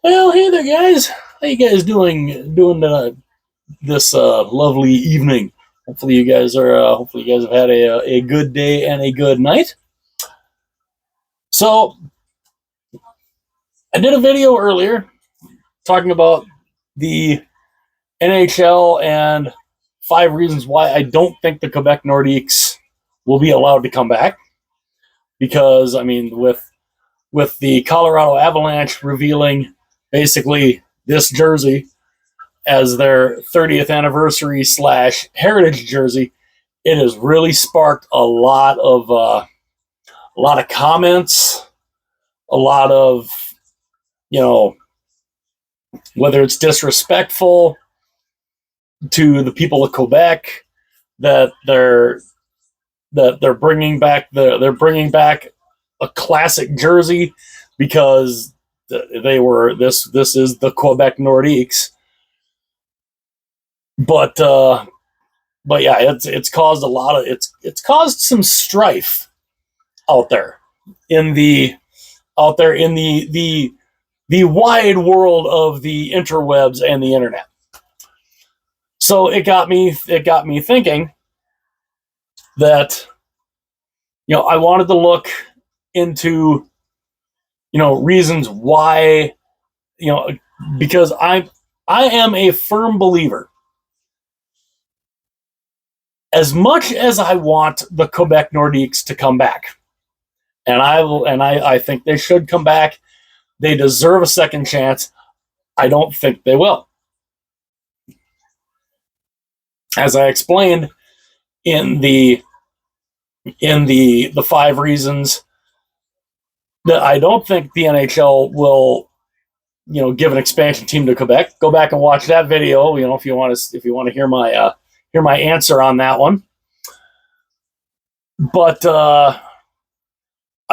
Well, hey there, guys. How you guys doing this lovely evening? Hopefully, you guys are. Hopefully, you guys have had a good day and a good night. So, I did a video earlier talking about the NHL and 5 reasons why I don't think the Quebec Nordiques will be allowed to come back. Because I mean, with the Colorado Avalanche revealing basically this jersey as their 30th anniversary / heritage jersey, it has really sparked a lot of comments, a lot of whether it's disrespectful to the people of Quebec that they're bringing back a classic jersey because they were this is the Quebec Nordiques. But yeah, it's caused it's caused some strife out there in the wide world of the interwebs and the internet. So it got me thinking that I wanted to look into reasons why, because I am a firm believer. As much as I want the Quebec Nordiques to come back, and I think they should come back, they deserve a second chance. I don't think they will. As I explained in the 5 reasons that I don't think the NHL will, give an expansion team to Quebec. Go back and watch that video, if you want to hear my answer on that one. But I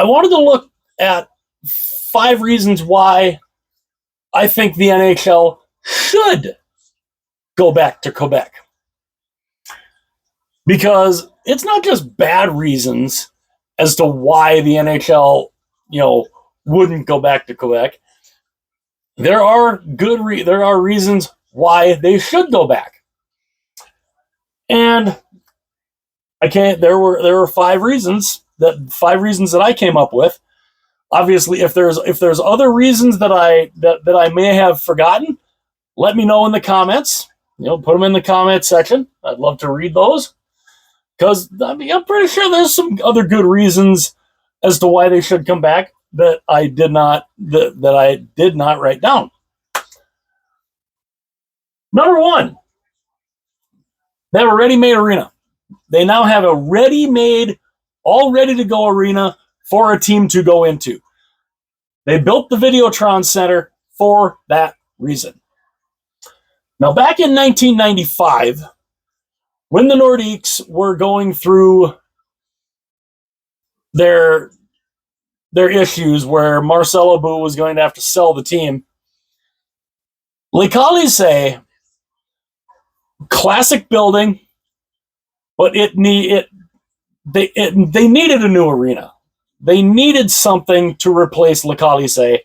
wanted to look at 5 reasons why I think the NHL should go back to Quebec. Because it's not just bad reasons as to why the NHL, wouldn't go back to Quebec. There are reasons why they should go back. And there were 5 reasons that I came up with. Obviously, if there's other reasons that I may have forgotten, let me know in the comments. Put them in the comment section. I'd love to read those. Because I'm pretty sure there's some other good reasons as to why they should come back that I did not write down. Number 1, they have a ready-made arena. They now have a ready-made, all ready-to-go arena for a team to go into. They built the Videotron Center for that reason. Now, back in 1995, when the Nordiques were going through their issues where Marcel Aubut was going to have to sell the team, Le Colisée, classic building, but they needed a new arena. They needed something to replace Le Colisée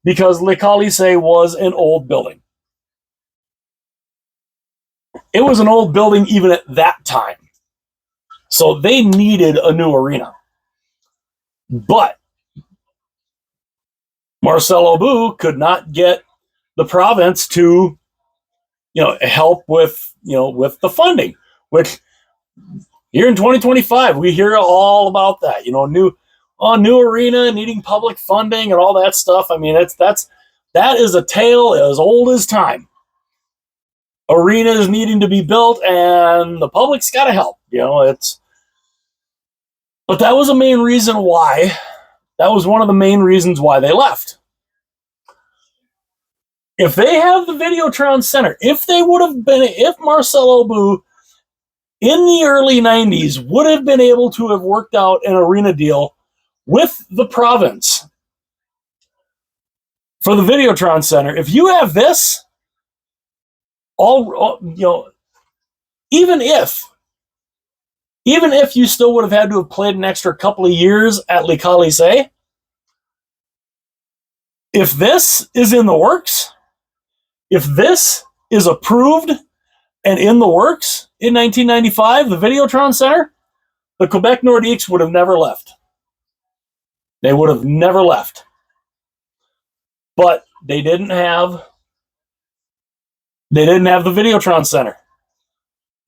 because Le Colisée was an old building. It was an old building even at that time. So they needed a new arena. But Marcel Aubut could not get the province to, help with the funding, which here in 2025, we hear all about that, new arena needing public funding and all that stuff. I mean, that is a tale as old as time. Arenas needing to be built and the public's got to help, but that was a main reason why. That was one of the main reasons why they left. If they have the Videotron Center, if Marcel Aubut in the early 90s would have been able to have worked out an arena deal with the province for the Videotron Center, if you have this, even if you still would have had to have played an extra couple of years at Le Colisée, If this is in the works, if this is approved and in the works in 1995, the Videotron Center, the Quebec Nordiques would have never left. They would have never left. But they didn't have the Videotron Center.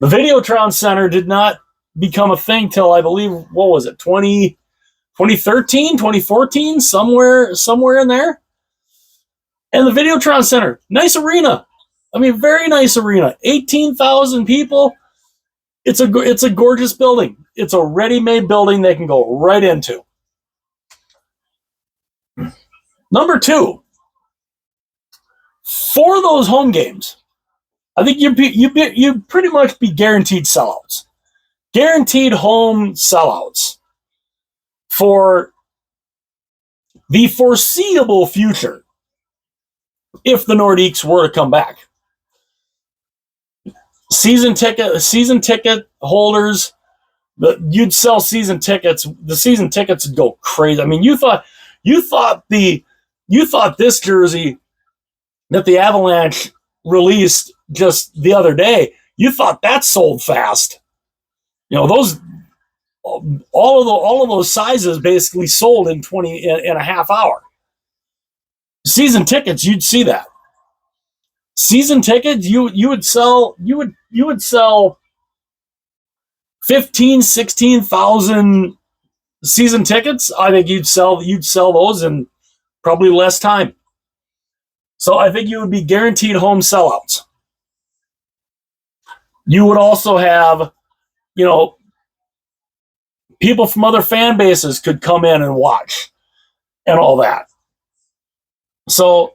The Videotron Center did not become a thing till, I believe, what was it, 2013, 2014, somewhere in there. And the Videotron Center, nice arena. I mean, very nice arena. 18,000 people. It's a gorgeous building. It's a ready-made building they can go right into. Number 2, for those home games, I think you pretty much be guaranteed sellouts. Guaranteed home sellouts for the foreseeable future if the Nordiques were to come back. Season ticket holders, you'd sell season tickets. The season tickets would go crazy. I mean, you thought this jersey that the Avalanche released just the other day, you thought that sold fast. You know, those all of those sizes basically sold in a half hour. Season tickets, you'd see that. Season tickets, you would sell 15,000-16,000 season tickets. I think you'd sell those in probably less time. So I think you would be guaranteed home sellouts. You would also have, you know, people from other fan bases could come in and watch and all that. So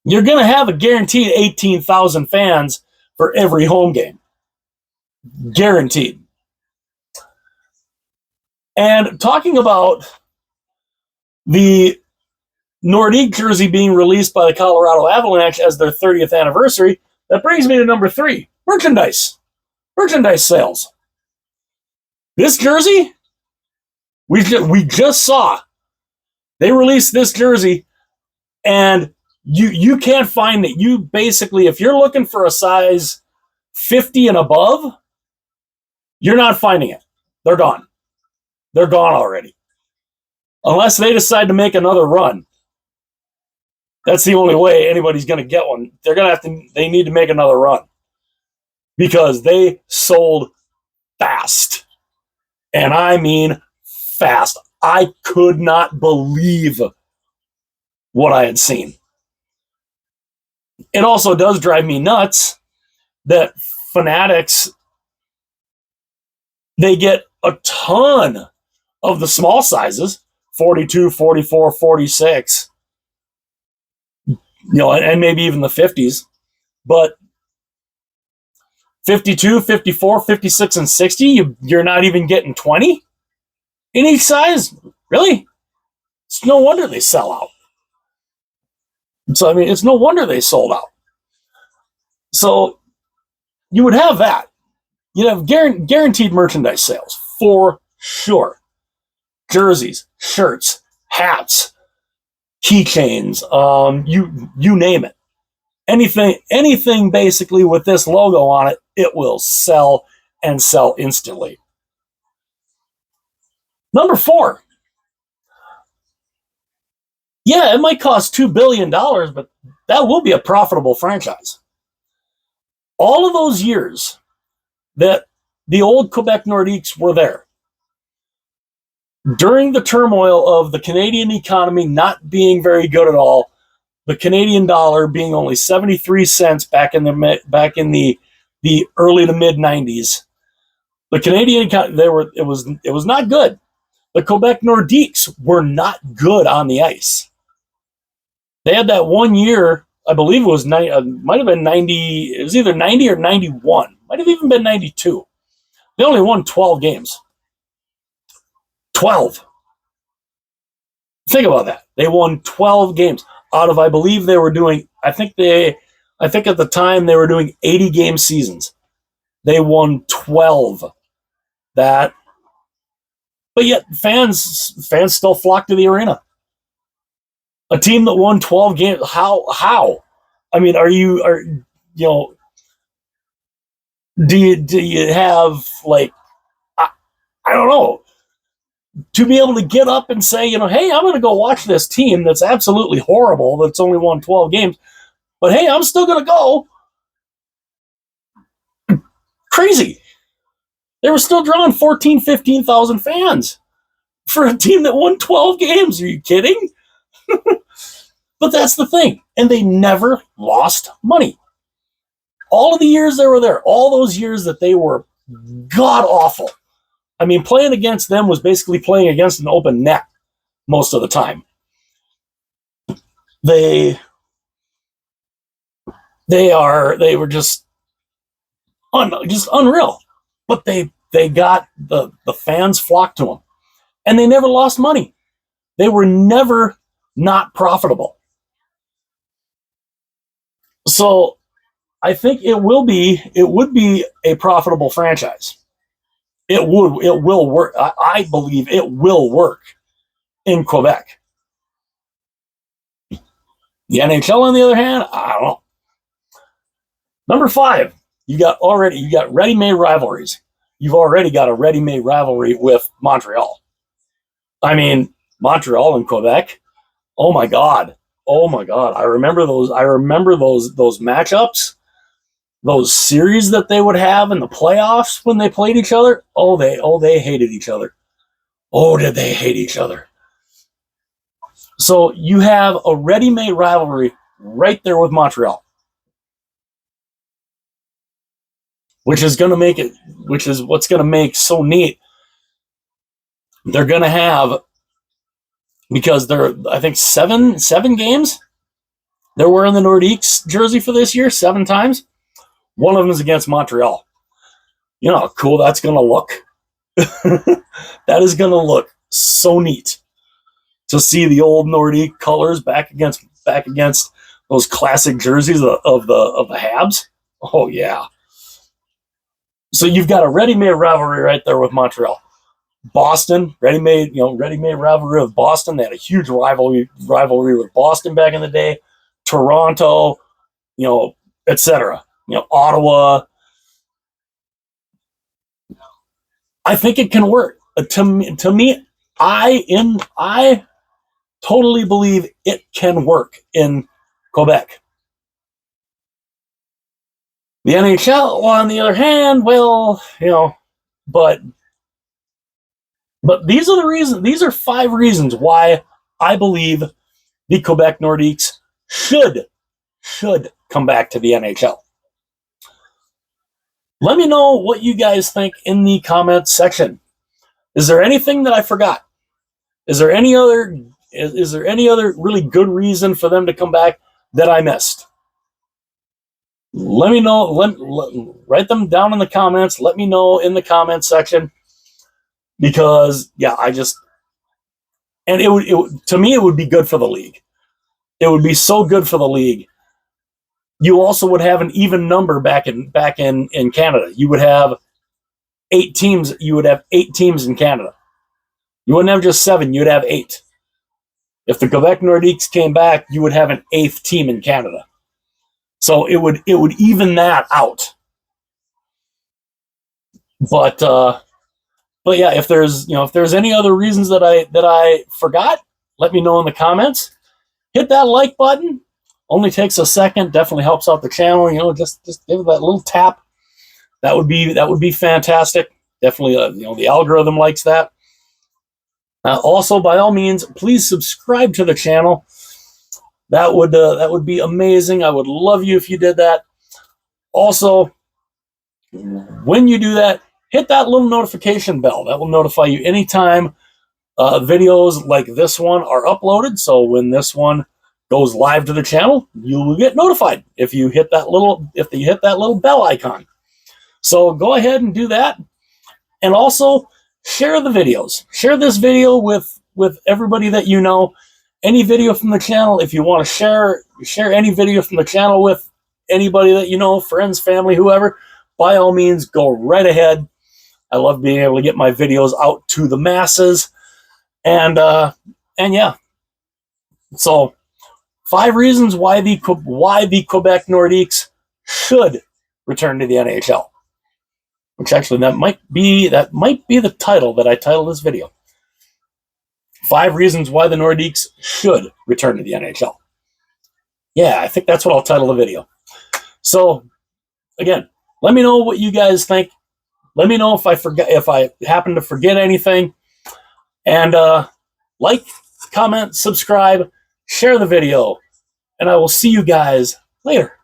you're going to have a guaranteed 18,000 fans for every home game. Guaranteed. And talking about the Nordique jersey being released by the Colorado Avalanche as their 30th anniversary, that brings me to number 3, merchandise. Merchandise sales. This jersey, we just saw. They released this jersey, and you can't find it. You basically, if you're looking for a size 50 and above, you're not finding it. They're gone. They're gone already. Unless they decide to make another run. That's the only way anybody's going to get one. They need to make another run. Because they sold fast. And I mean fast. I could not believe what I had seen. It also does drive me nuts that Fanatics, they get a ton of the small sizes, 42, 44, 46, you know, and maybe even the 50s. But 52, 54, 56, and 60, you're not even getting 20 in each size? Really? It's no wonder they sell out. So, I mean, it's no wonder they sold out. So, you would have that. You'd have guaranteed merchandise sales, for sure. Jerseys, shirts, hats, keychains, you name it. Anything basically with this logo on it, it will sell and sell instantly. Number 4. Yeah, it might cost $2 billion, but that will be a profitable franchise. All of those years that the old Quebec Nordiques were there, during the turmoil of the Canadian economy not being very good at all, the Canadian dollar being only 73 cents back in the early to mid 90s, the Canadian it was not good. The Quebec Nordiques were not good on the ice. They had that one year, I believe it was might have been 90. It was either 90 or 91. Might have even been 92. They only won 12 games. 12. Think about that. They won 12 games out of, I believe they were doing, I think at the time they were doing 80 game seasons. They won 12. But yet fans still flock to the arena. A team that won 12 games. How? I mean, do you have, like, I don't know, to be able to get up and say, hey, I'm going to go watch this team that's absolutely horrible, that's only won 12 games, but hey, I'm still going to go. Crazy. They were still drawing 14, 15,000 fans for a team that won 12 games. Are you kidding? But that's the thing. And they never lost money. All of the years they were there, all those years that they were god awful. I mean, playing against them was basically playing against an open net most of the time. They were just unreal. But they got the fans flocked to them. And they never lost money. They were never not profitable. So I think it would be a profitable franchise. It will work. I believe it will work in Quebec. The NHL, on the other hand, I don't know. Number 5, you got ready-made rivalries. You've already got a ready-made rivalry with Montreal. I mean, Montreal and Quebec. Oh my God. I remember those matchups, those series that they would have in the playoffs when they played each other. They hated each other. Oh, did they hate each other? So you have a ready-made rivalry right there with Montreal, which is what's going to make so neat. They're going to have, because they're, I think, seven games they're wearing the Nordiques jersey for this year, 7 times. One of them is against Montreal. You know how cool that's going to look? That is going to look so neat to see the old Nordique colors back against those classic jerseys of the Habs. Oh yeah. So you've got a ready-made rivalry right there with Montreal. Boston, ready-made rivalry with Boston. They had a huge rivalry with Boston back in the day. Toronto, etc. Ottawa. I think it can work. To me, I totally believe it can work in Quebec. The NHL, on the other hand, well, but these are the reasons. These are 5 reasons why I believe the Quebec Nordiques should come back to the NHL. Let me know what you guys think in the comments section. Is there anything that I forgot? Is there any other really good reason for them to come back that I missed? Let me know. Write them down in the comments. Let me know in the comments section, because to me, it would be good for the league. It would be so good for the league. You also would have an even number back in Canada. You would have 8 teams. You would have 8 teams in Canada. You wouldn't have just 7. You'd have 8. If the Quebec Nordiques came back, you would have an 8th team in Canada. So it would even that out. But yeah, if there's any other reasons that I forgot, let me know in the comments. Hit that like button. Only takes a second. Definitely helps out the channel. Just give it that little tap. That would be fantastic. Definitely, the algorithm likes that. Also, by all means, please subscribe to the channel. That would be amazing. I would love you if you did that. Also, when you do that, hit that little notification bell. That will notify you anytime videos like this one are uploaded. So when this one goes live to the channel, you will get notified if you hit that little bell icon. So go ahead and do that. And also share the videos. Share this video with everybody that you know. Any video from the channel, if you want to share any video from the channel with anybody that you know, friends, family, whoever, by all means, go right ahead. I love being able to get my videos out to the masses. And yeah. So 5 reasons why the Quebec Nordiques should return to the NHL. Which actually that might be the title that I title this video. 5 reasons why the Nordiques should return to the NHL. Yeah, I think that's what I'll title the video. So, again, let me know what you guys think. Let me know if I happen to forget anything. And like, comment, subscribe, share the video, and I will see you guys later.